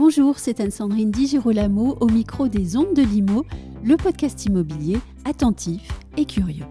Bonjour, c'est Anne-Sandrine Di Girolamo au micro des Ondes de Limo, le podcast immobilier attentif et curieux.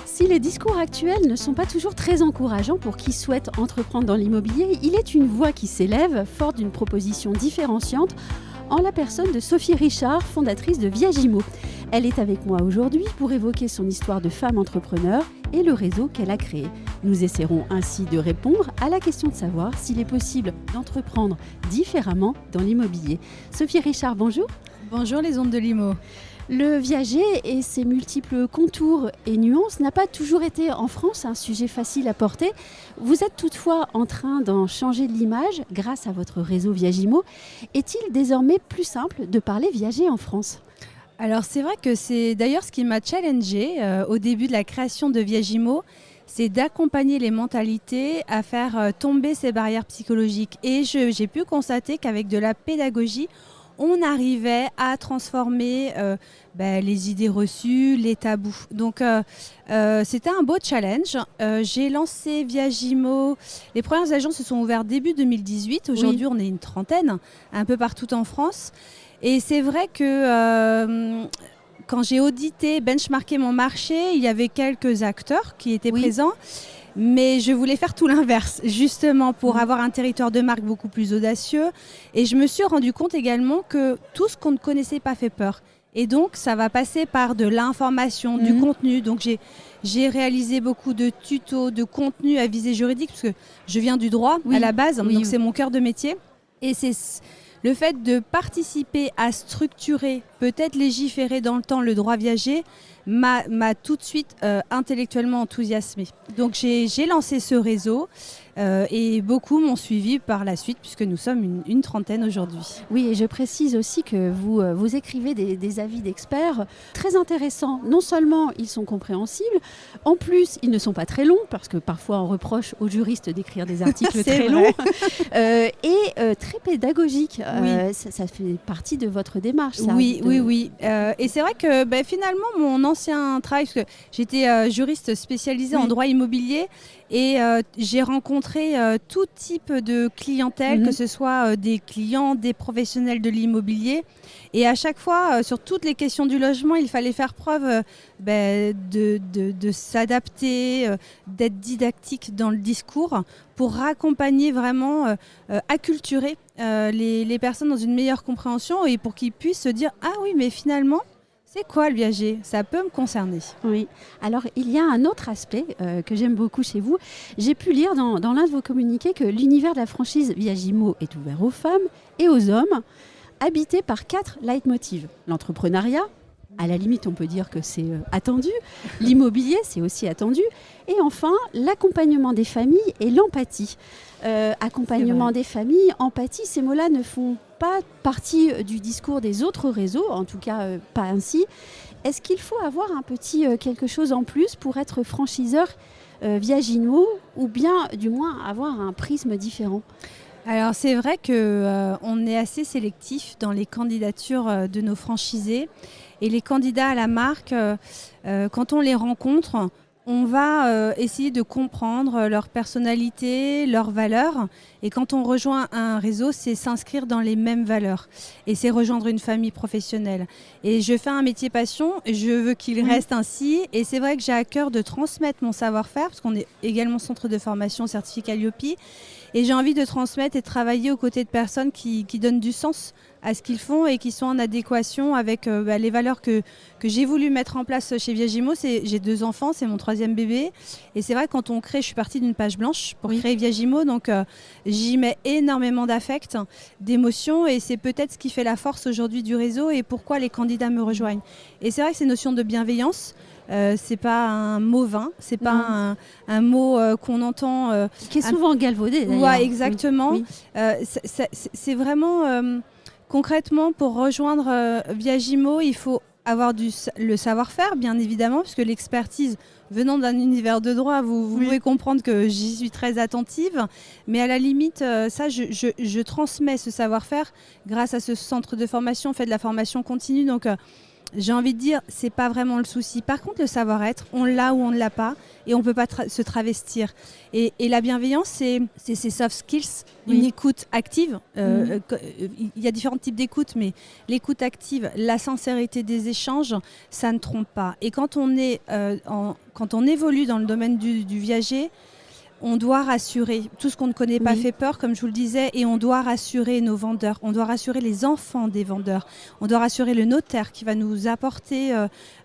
Si les discours actuels ne sont pas toujours très encourageants pour qui souhaite entreprendre dans l'immobilier, il est une voix qui s'élève, forte d'une proposition différenciante, en la personne de Sophie Richard, fondatrice de Viagimo. Elle est avec moi aujourd'hui pour évoquer son histoire de femme entrepreneur et le réseau qu'elle a créé. Nous essaierons ainsi de répondre à la question de savoir s'il est possible d'entreprendre différemment dans l'immobilier. Sophie Richard, bonjour. Bonjour les ondes de Limo. Le viager et ses multiples contours et nuances n'a pas toujours été en France un sujet facile à porter. Vous êtes toutefois en train d'en changer l'image grâce à votre réseau Viagimo. Est-il désormais plus simple de parler viager en France ? Alors c'est vrai que c'est d'ailleurs ce qui m'a challengée au début de la création de Viagimo, c'est d'accompagner les mentalités à faire tomber ces barrières psychologiques. Et j'ai pu constater qu'avec de la pédagogie, on arrivait à transformer les idées reçues, les tabous. Donc c'était un beau challenge. J'ai lancé Viagimo. Les premières agences se sont ouvertes début 2018. Aujourd'hui, on est une trentaine, un peu partout en France. Et c'est vrai que quand j'ai audité, benchmarké mon marché, il y avait quelques acteurs qui étaient présents. Mais je voulais faire tout l'inverse, justement pour avoir un territoire de marque beaucoup plus audacieux. Et je me suis rendu compte également que tout ce qu'on ne connaissait pas fait peur. Et donc, ça va passer par de l'information, du contenu. Donc, j'ai réalisé beaucoup de tutos, de contenu à visée juridique, parce que je viens du droit à la base, donc c'est mon cœur de métier. Et c'est le fait de participer à structurer, peut-être légiférer dans le temps le droit viager, m'a tout de suite intellectuellement enthousiasmée. Donc j'ai lancé ce réseau et beaucoup m'ont suivi par la suite puisque nous sommes une trentaine aujourd'hui. Oui, et je précise aussi que vous écrivez des avis d'experts très intéressants. Non seulement ils sont compréhensibles, en plus ils ne sont pas très longs parce que parfois on reproche aux juristes d'écrire des articles très longs et très pédagogiques. Ça fait partie de votre démarche. Ça, oui. Et c'est vrai que finalement mon ancien travail, parce que j'étais juriste spécialisée en droit immobilier et j'ai rencontré tout type de clientèle, que ce soit des clients, des professionnels de l'immobilier. Et à chaque fois, sur toutes les questions du logement, il fallait faire preuve de s'adapter, d'être didactique dans le discours pour accompagner vraiment, acculturer les personnes dans une meilleure compréhension et pour qu'ils puissent se dire « Ah oui, mais finalement, c'est quoi le viager ? Ça peut me concerner ». Oui. Alors, il y a un autre aspect que j'aime beaucoup chez vous. J'ai pu lire dans l'un de vos communiqués que l'univers de la franchise Viagimo est ouvert aux femmes et aux hommes, habité par 4 leitmotivs. L'entrepreneuriat, à la limite, on peut dire que c'est attendu. L'immobilier, c'est aussi attendu. Et enfin, l'accompagnement des familles et l'empathie. Accompagnement des familles, empathie, ces mots-là ne font pas partie du discours des autres réseaux, en tout cas pas ainsi. Est-ce qu'il faut avoir un petit quelque chose en plus pour être franchiseur Viagimo ou bien du moins avoir un prisme différent ? Alors c'est vrai qu'on est assez sélectif dans les candidatures de nos franchisés et les candidats à la marque, quand on les rencontre, on va essayer de comprendre leur personnalité, leurs valeurs. Et quand on rejoint un réseau, c'est s'inscrire dans les mêmes valeurs. Et c'est rejoindre une famille professionnelle. Et je fais un métier passion, je veux qu'il reste ainsi. Et c'est vrai que j'ai à cœur de transmettre mon savoir-faire, parce qu'on est également centre de formation certificat IOPI. Et j'ai envie de transmettre et de travailler aux côtés de personnes qui donnent du sens à ce qu'ils font et qui sont en adéquation avec les valeurs que j'ai voulu mettre en place chez Viagimo. J'ai 2 enfants, c'est mon 3e bébé. Et c'est vrai, quand on crée, je suis partie d'une page blanche pour créer Viagimo. Donc j'y mets énormément d'affect, d'émotion. Et c'est peut-être ce qui fait la force aujourd'hui du réseau et pourquoi les candidats me rejoignent. Et c'est vrai que ces notions de bienveillance, c'est pas un mot vain, c'est pas un mot qu'on entend... qui est souvent galvaudé d'ailleurs. Ouais, exactement. Oui. C'est vraiment... concrètement, pour rejoindre Viagimo, il faut avoir le savoir-faire, bien évidemment, puisque l'expertise, venant d'un univers de droit, vous pouvez comprendre que j'y suis très attentive. Mais à la limite, ça, je transmets ce savoir-faire grâce à ce centre de formation. On fait de la formation continue, donc j'ai envie de dire, c'est pas vraiment le souci. Par contre, le savoir-être, on l'a ou on ne l'a pas, et on peut pas se travestir. Et la bienveillance, c'est ces soft skills, une écoute active. Il y a différents types d'écoute, mais l'écoute active, la sincérité des échanges, ça ne trompe pas. Et quand on évolue dans le domaine du viager, on doit rassurer. Tout ce qu'on ne connaît pas fait peur, comme je vous le disais, et on doit rassurer nos vendeurs. On doit rassurer les enfants des vendeurs. On doit rassurer le notaire qui va nous apporter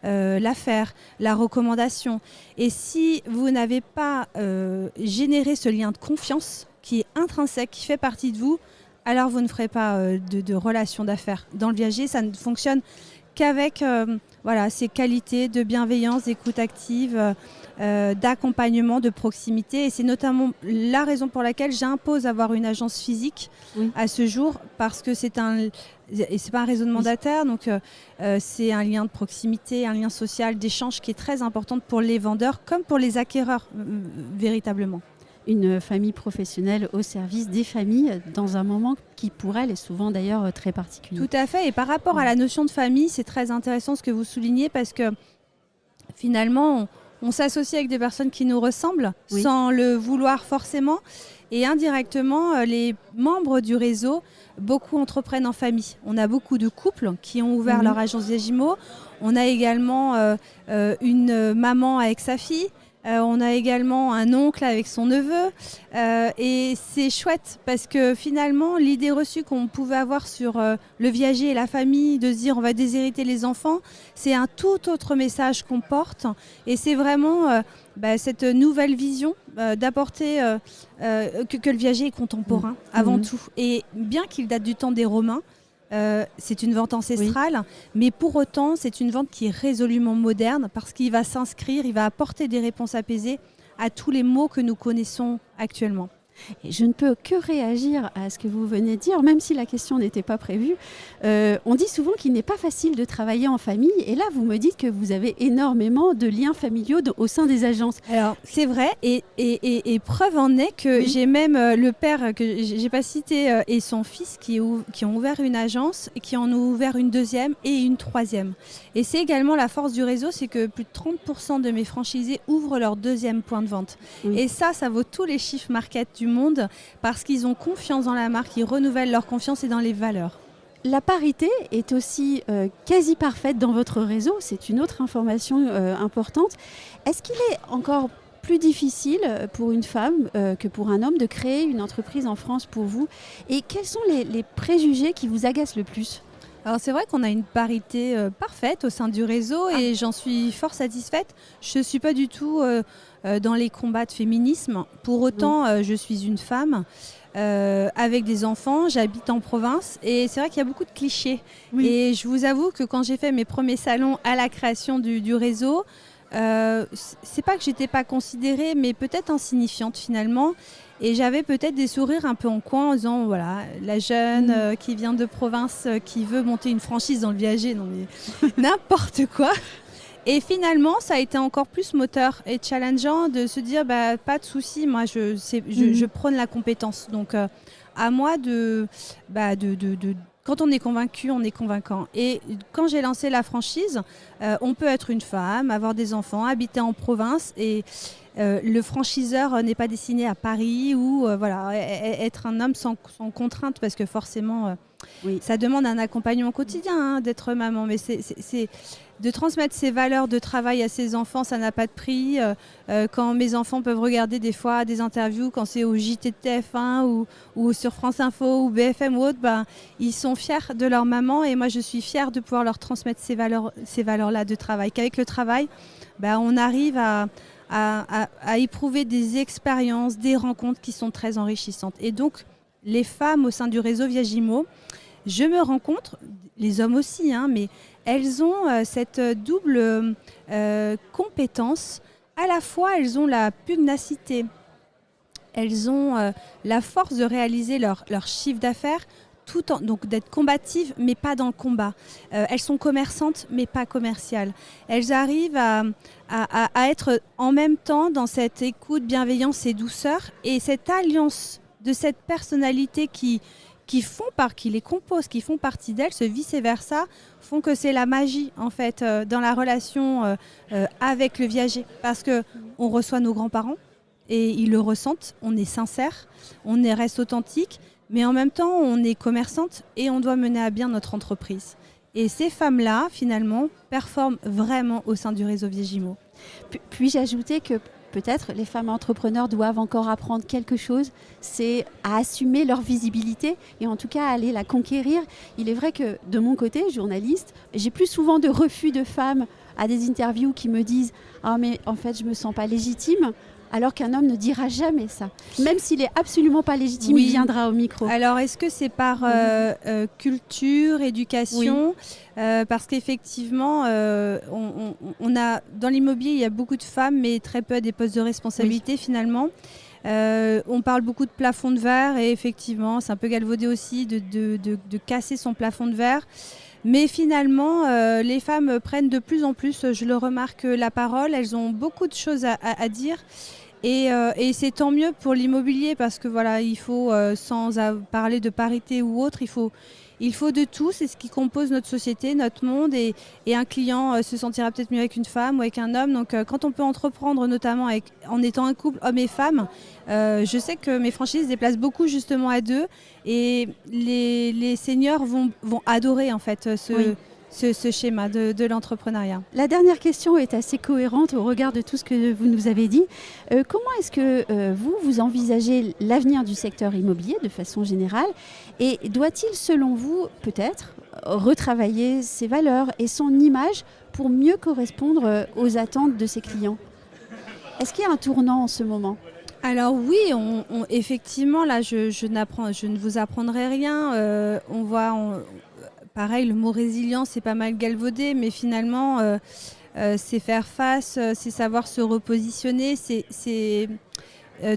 l'affaire, la recommandation. Et si vous n'avez pas généré ce lien de confiance qui est intrinsèque, qui fait partie de vous, alors vous ne ferez pas de relation d'affaires. Dans le viager, ça ne fonctionne qu'avec ces qualités de bienveillance, d'écoute active, d'accompagnement, de proximité. Et c'est notamment la raison pour laquelle j'impose avoir une agence physique à ce jour, parce que c'est pas un réseau de mandataires, donc c'est un lien de proximité, un lien social, d'échange qui est très important pour les vendeurs comme pour les acquéreurs, véritablement. Une famille professionnelle au service des familles dans un moment qui pour elle est souvent d'ailleurs très particulier. Tout à fait, et par rapport à la notion de famille, c'est très intéressant ce que vous soulignez, parce que finalement on s'associe avec des personnes qui nous ressemblent sans le vouloir forcément, et indirectement les membres du réseau, beaucoup entreprennent en famille. On a beaucoup de couples qui ont ouvert leur agence Viagimo, on a également une maman avec sa fille. On a également un oncle avec son neveu, et c'est chouette parce que finalement l'idée reçue qu'on pouvait avoir sur le viager et la famille, de se dire on va déshériter les enfants, c'est un tout autre message qu'on porte, et c'est vraiment cette nouvelle vision d'apporter que le viager est contemporain avant tout, et bien qu'il date du temps des Romains. C'est une vente ancestrale, mais pour autant, c'est une vente qui est résolument moderne, parce qu'il va s'inscrire, il va apporter des réponses apaisées à tous les maux que nous connaissons actuellement. Et je ne peux que réagir à ce que vous venez de dire, même si la question n'était pas prévue. On dit souvent qu'il n'est pas facile de travailler en famille, et là vous me dites que vous avez énormément de liens familiaux au sein des agences. Alors c'est vrai, et preuve en est que j'ai même le père que j'ai pas cité et son fils qui ont ouvert une agence, et qui en ont ouvert une deuxième et une troisième. Et c'est également la force du réseau, c'est que plus de 30% de mes franchisés ouvrent leur deuxième point de vente. Et ça vaut tous les chiffres market du monde, parce qu'ils ont confiance dans la marque, ils renouvellent leur confiance et dans les valeurs. La parité est aussi quasi parfaite dans votre réseau, c'est une autre information importante. Est-ce qu'il est encore plus difficile pour une femme que pour un homme de créer une entreprise en France pour vous? Et quels sont les préjugés qui vous agacent le plus? Alors c'est vrai qu'on a une parité parfaite au sein du réseau, et j'en suis fort satisfaite. Je ne suis pas du tout dans les combats de féminisme. Pour autant, je suis une femme avec des enfants, j'habite en province, et c'est vrai qu'il y a beaucoup de clichés. Et je vous avoue que quand j'ai fait mes premiers salons à la création du réseau, c'est pas que j'étais pas considérée, mais peut-être insignifiante finalement. Et j'avais peut-être des sourires un peu en coin en disant, voilà, la jeune qui vient de province, qui veut monter une franchise dans le viager, non mais n'importe quoi. Et finalement, ça a été encore plus moteur et challengeant de se dire, pas de souci, moi je prône la compétence. Donc à moi quand on est convaincu, on est convaincant. Et quand j'ai lancé la franchise, on peut être une femme, avoir des enfants, habiter en province, et le franchiseur n'est pas destiné à Paris, ou être un homme sans contrainte, parce que forcément ça demande un accompagnement quotidien d'être maman, mais c'est de transmettre ses valeurs de travail à ses enfants, ça n'a pas de prix. Quand mes enfants peuvent regarder des fois des interviews, quand c'est au JT de TF1 ou sur France Info ou BFM ou autre, ils sont fiers de leur maman, et moi je suis fière de pouvoir leur transmettre ces valeurs-là de travail. Qu'avec le travail, on arrive à éprouver des expériences, des rencontres qui sont très enrichissantes. Et donc, les femmes au sein du réseau Viagimo, je me rends compte, les hommes aussi, mais elles ont cette double compétence. À la fois, elles ont la pugnacité, elles ont la force de réaliser leur chiffre d'affaires, donc d'être combatives, mais pas dans le combat. Elles sont commerçantes, mais pas commerciales. Elles arrivent à être en même temps dans cette écoute, bienveillance et douceur, et cette alliance de cette personnalité qui qui les composent, qui font partie d'elles, ce vice-versa, font que c'est la magie en fait dans la relation avec le viager. Parce qu'on reçoit nos grands-parents et ils le ressentent, on est sincère, reste authentique, mais en même temps on est commerçante et on doit mener à bien notre entreprise. Et ces femmes-là, finalement, performent vraiment au sein du réseau Viagimo. Puis-je ajouter que peut-être les femmes entrepreneurs doivent encore apprendre quelque chose, c'est à assumer leur visibilité et en tout cas à aller la conquérir. Il est vrai que de mon côté, journaliste, j'ai plus souvent de refus de femmes à des interviews qui me disent « Ah mais en fait je me sens pas légitime », alors qu'un homme ne dira jamais ça. Même s'il est absolument pas légitime, il viendra au micro. Alors est-ce que c'est par culture, éducation ? Parce qu'effectivement, on a, dans l'immobilier, il y a beaucoup de femmes, mais très peu à des postes de responsabilité finalement. On parle beaucoup de plafond de verre et effectivement, c'est un peu galvaudé aussi de casser son plafond de verre. Mais finalement, les femmes prennent de plus en plus, je le remarque, la parole. Elles ont beaucoup de choses à dire. Et c'est tant mieux pour l'immobilier parce que voilà, il faut, sans parler de parité ou autre, il faut de tout. C'est ce qui compose notre société, notre monde. Et un client se sentira peut-être mieux avec une femme ou avec un homme. Donc quand on peut entreprendre, notamment en étant un couple homme et femme, je sais que mes franchises se déplacent beaucoup justement à deux. Et les seniors vont adorer en fait ce schéma de l'entrepreneuriat. La dernière question est assez cohérente au regard de tout ce que vous nous avez dit. Comment est-ce que vous envisagez l'avenir du secteur immobilier de façon générale et doit-il, selon vous, peut-être retravailler ses valeurs et son image pour mieux correspondre aux attentes de ses clients ? Est-ce qu'il y a un tournant en ce moment ? Alors oui, effectivement, là, je ne vous apprendrai rien. Pareil, le mot résilience, c'est pas mal galvaudé, mais finalement, c'est faire face, c'est savoir se repositionner, c'est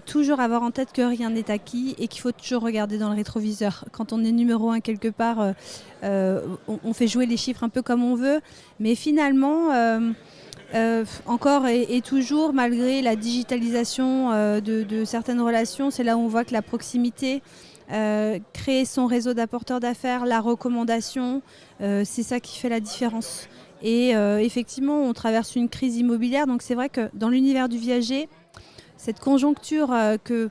toujours avoir en tête que rien n'est acquis et qu'il faut toujours regarder dans le rétroviseur. Quand on est numéro 1 quelque part, on fait jouer les chiffres un peu comme on veut, mais finalement, encore et toujours, malgré la digitalisation de certaines relations, c'est là où on voit que la proximité, créer son réseau d'apporteurs d'affaires, la recommandation, c'est ça qui fait la différence. Et effectivement, on traverse une crise immobilière, donc c'est vrai que dans l'univers du viager, cette conjoncture, que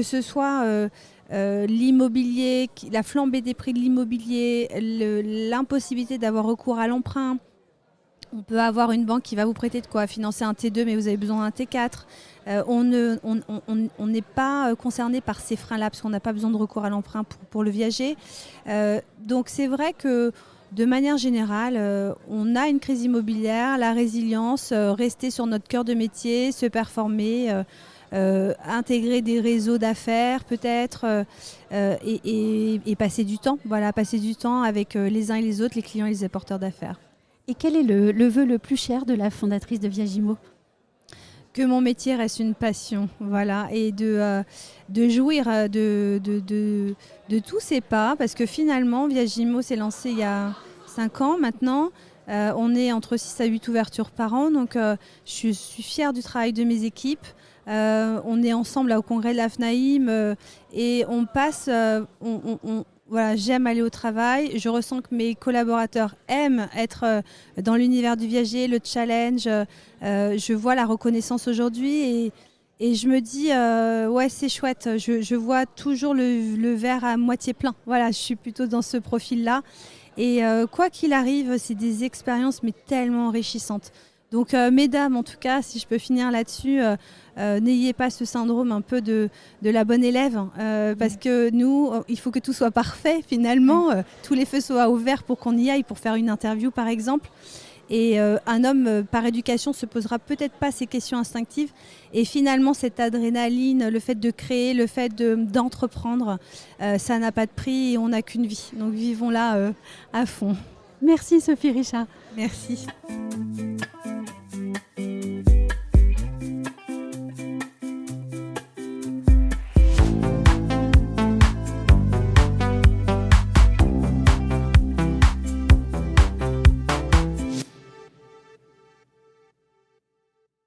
ce soit l'immobilier, la flambée des prix de l'immobilier, l'impossibilité d'avoir recours à l'emprunt. On peut avoir une banque qui va vous prêter de quoi financer un T2, mais vous avez besoin d'un T4. On n'est pas concerné par ces freins-là, parce qu'on n'a pas besoin de recours à l'emprunt pour le viager. Donc c'est vrai que de manière générale, on a une crise immobilière, la résilience, rester sur notre cœur de métier, se performer, intégrer des réseaux d'affaires peut-être, et passer du temps. Voilà, passer du temps avec les uns et les autres, les clients et les apporteurs d'affaires. Et quel est le vœu le plus cher de la fondatrice de Viagimo ? Que mon métier reste une passion, voilà, et de jouir de tous ces pas, parce que finalement, Viagimo s'est lancé il y a 5 ans maintenant. On est entre 6 à 8 ouvertures par an, donc je suis fière du travail de mes équipes. On est ensemble là, au congrès de la FNAIM et on passe... Voilà, j'aime aller au travail, je ressens que mes collaborateurs aiment être dans l'univers du viager, le challenge, je vois la reconnaissance aujourd'hui et je me dis ouais, c'est chouette, je vois toujours le verre à moitié plein. Voilà, je suis plutôt dans ce profil-là et quoi qu'il arrive, c'est des expériences mais tellement enrichissantes. Donc mesdames, en tout cas, si je peux finir là-dessus, n'ayez pas ce syndrome un peu de la bonne élève, parce que nous, il faut que tout soit parfait finalement, tous les feux soient ouverts pour qu'on y aille pour faire une interview par exemple. Et un homme par éducation se posera peut-être pas ces questions instinctives. Et finalement, cette adrénaline, le fait de créer, le fait d'entreprendre, ça n'a pas de prix et on n'a qu'une vie. Donc vivons-la à fond. Merci Sophie Richard. Merci.